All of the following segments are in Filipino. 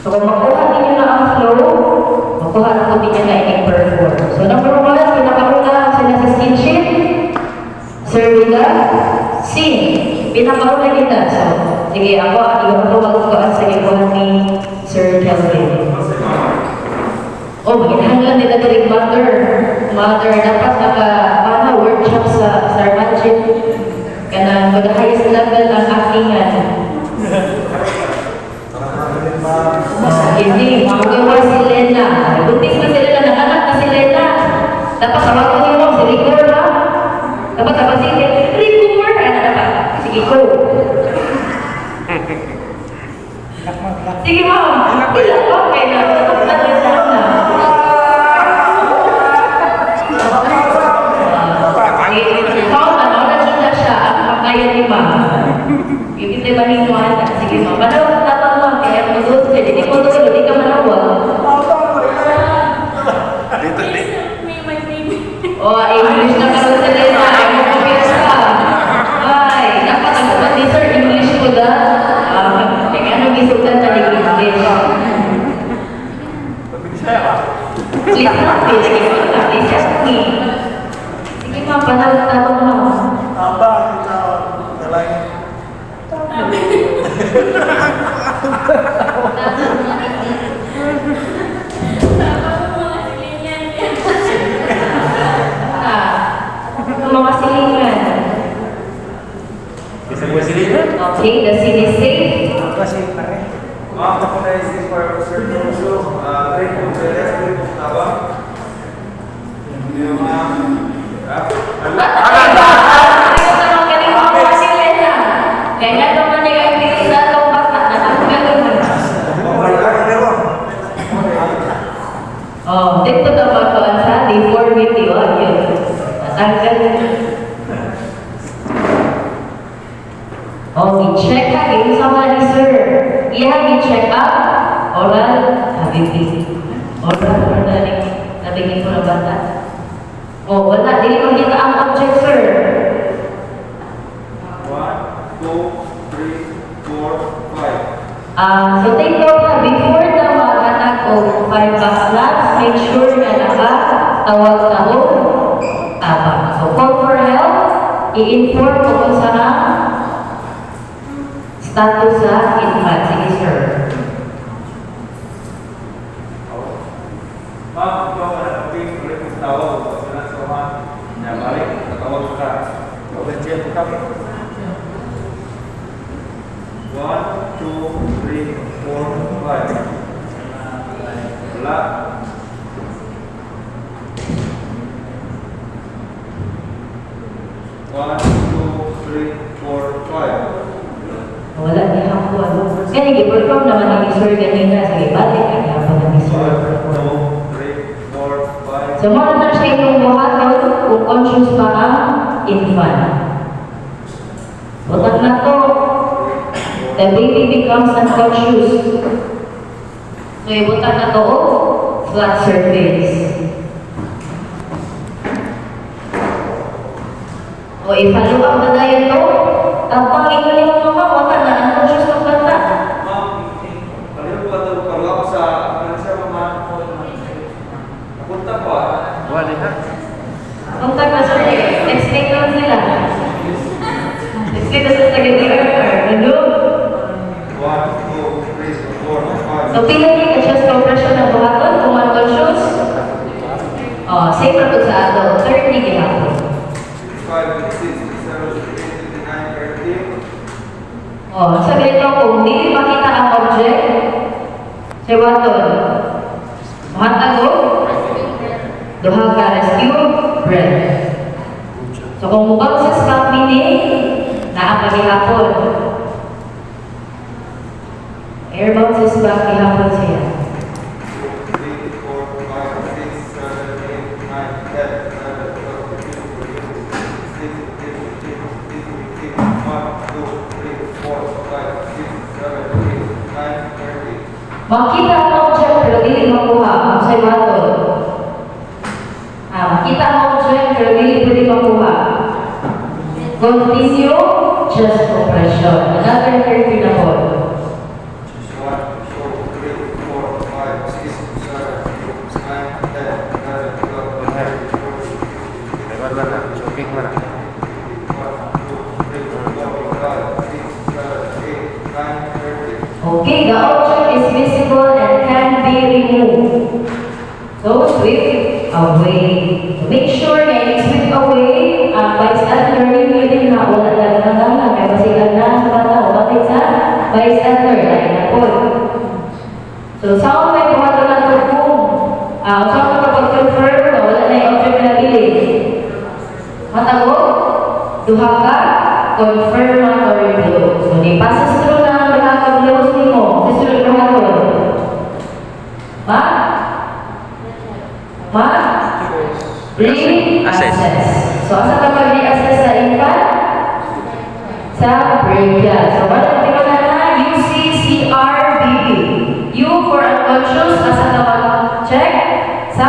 So kung makuha ninyo na ang flow, makuha na po ninyo na i-perform. So number 1, pinakauna sila sa skinship, Sir Vida, sing. Pinakauna nila. So, sige ako, ako magkuhaan sa ibuhan ni Sir Kelvin. Oh, maginahanglan nila din mother. Mother, dapat naka-workshop sa Star Magic. Kaya na, highest level ang actingan. Hindi, magawa si Lena. Buntis na sila, nakanak na si Lena. Dapat tawagin niyo mo, si Rigor ba? Dapat tapasin, Rigor! Ano dapat? Sige, go. Sige, ma'am. Ilan ko, kaya na. Ibig ba ninyo anak? Sige mo, manawag tatang mo, kaya mag-uot ka, hindi mo doon, hindi ka manawag. O, English na karoon sa Lena, ay mo kapiyas ka. Ay, dapat ang kapag ni Sir, English ko da. Kaya anong isugan na ng English? Please not me, sige mo na, please just me. Sige mo, panawag tatang mo. Mga silingan. Bisa buat silingan? Okay, the scene is safe. Kasi pare. Ma'am, ako na is for Sir Joshua. Try po sa rest po tawa. Hindi ma'am. Kaya naman ang isa itong bata na nagkagunan. Oh, dito naman ko ang sa deformity o yun. Natanggal. Oh, i-check ka. Yung sama ni Sir. I-check up. Oral, habibi. Oral, nabigay ko na bata. Oh, wala. Dili ko dito ang object, Sir. 1, 2, 3, 4, 5. So take note na, before na maghanap o 5 backslaps, make sure na nakatawag na o abang. So call for help, i-inform ko kung saan status sa infant. Sige, sir. Ma'am, ikaw ka na paging ulit ng tawag. Kasi na sa mga nabalik, natawag ka. Volunteer po kami. 1, 2, 3, 4, 5. Wala. One, two, three, four, five. Wala ni hapon. Kaya i-perform naman ni Sir kanina. Sige, balik ang hapon na ni Sir. 1, 2, 3, 4, 5. So, mga na siya yung buhaton kung conscious pa ang infant. Butat na to. The baby becomes unconscious. So, ibutan na to, flat surface. O, i-follow up na tayo to. Tapang ikalim mo mga wala na unconscious ng bata. Ma'am, kanina po ito, kalau ako sa, kanina siya mga, napunta po Wali ha? Contact na sir, explain naman sila. Explain na sa tagadiran. Ano? 1, 2, 3, 4, 5. So, pila niya ka-chest compression ng buhaton kung unconscious? O, same na to sa adult. 30 gihapon. 5, 6, 7, 8, 9, 30. O, sa ganito, kung hindi makita ang object, sa waton, mahatago, duha ka rescue, breath. So, kung mubang sa scalp meaning, naapagihapon. Air bounces back, ihapon siya. 3, 4, 5, 6, 7, 8, 9, 10, 11, 12, 13, 14, 15, 16, 17, 18, 1, 2, 3, 4, 5, 6, 7, 8, 9, 30. Makita ang object pero dili makuha ang sa waton. Makita ang object pero dili pwede makuha. Continue chest compression. Another 30 na po. 1, 2, 3, 4, Okay, the object is visible and can be removed. So, sweep away. Make sure na i-sweep away ang bystander din na wala lang kaya basilan na sa bata o bakit sa bystander ay napod. So, saan may pumato na ito kung saan mo kapag-confirm na wala na yung object na gilid? Matago? Duha ka? Confirmatory blow. So, di passes through na ang makakag-blows ni mo. Sisunod mo hapon. Ma? Ma? Re-assess. So, asa ka mag-re-assess sa infant? Sa brachial. So, wala ko na na UCCRBB. U for unconscious, asa ka mag-check? Sa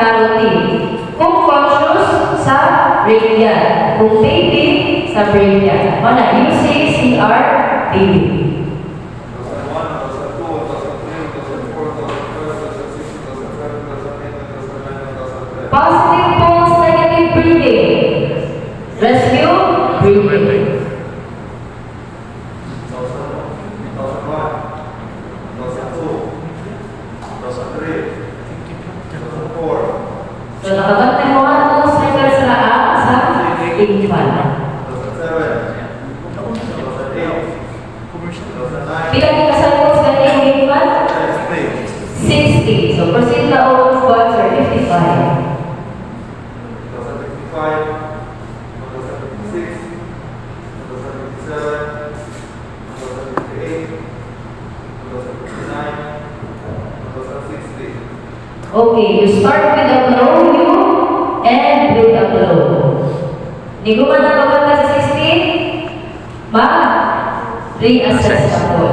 carotid. Kung conscious, sa brachial. Kung baby, sa brachial. Mana, UCCRBB. Positive pulse, negative breathing. Rescue, breathing. So, nakabantay mo nga ang cycle sa laang sa infant. Pila ni ka-cycles ka ng infant? 60. So, proceed na o 1 or 55. 60. Okay, you start with a blow, you end with a blow. Hindi ko man nakabanta sa 16, ma-reassess ako.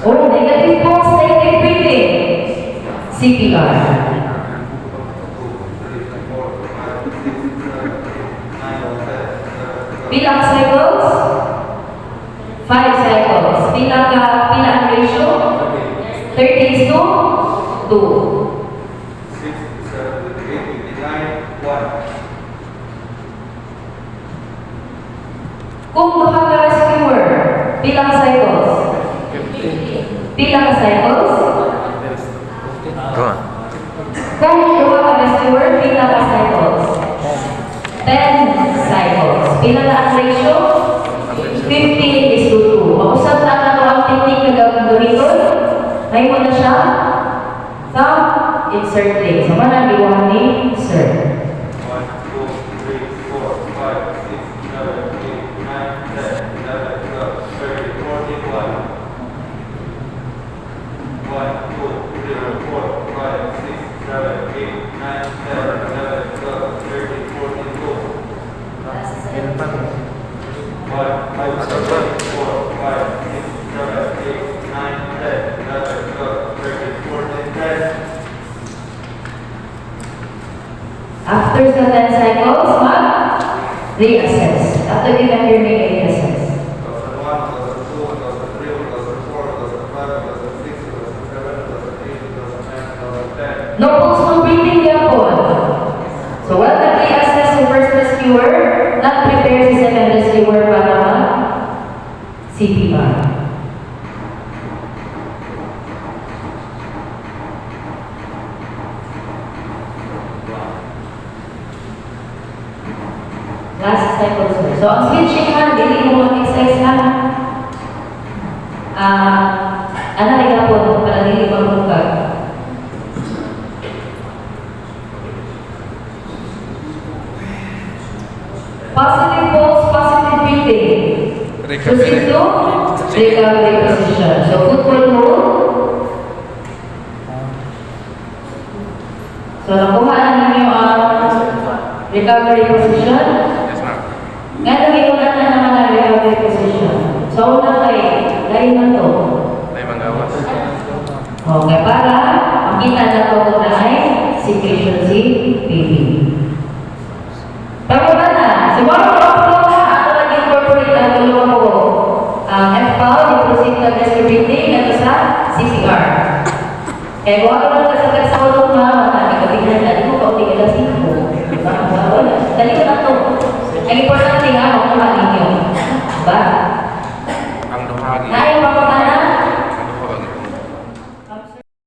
Oh, negative pulse, negative breathing. CPR. Pilang cycles? 5 cycles. Pilang ang ratio? 30:2. 2. Kung duha ka rescuer, pilang cycles? Pilang cycles? Kung duha ka rescuer, pilang cycles? 10 cycles. Pilang ang ratio? 15:2. Mausap na ito ang technique na gagamiton. May mo na siya? Thumb, inserting. Sama na liwan ni Sir. 1, 2, 3, 4, 5, 6, 7, 8, 9, 10, 11, 12, 13, 14, 1. 1, 2, 3, 4, 5, 6, 7, 8, 9, 10, 11, 12, 13, 14, 2. 1, 2, 3, 4, 5, 6, 7, 8, 9, 10, 11, 12, 13, 14, 2. After the 10 cycles, reassess. After the you're making reassess. 2001, 2002, 2003, 2004, 2005, 2006, 2007, 2008, 2009, 2010. No pulse, no breathing, yapon. So, while nag-reassess yung first rescuer, not prepare si second rescuer para CPR. Last cycle, sir. So, ang switching hand, hindi mo mag-exercise ha. Ano na po, para hindi magmukag. Positive pulse, positive breathing. Proceed to recovery position. So, football move. So, nakuha na ninyo ang recovery position. Gagawin ko na naman ang recovery position. So, una kayo na to. Okay, para makita na to kung na ay situation si baby. Tama ba na? Siguro ko na ato nag-incorporate ang tulungan ko. Ang FPAL, yung proceed na rescue breathing, at sa CPR. Kaya kung ako lang sa walong na, hindi ka bigyan na, di mo kaunti ka lang 5. Dali ko na to Ba?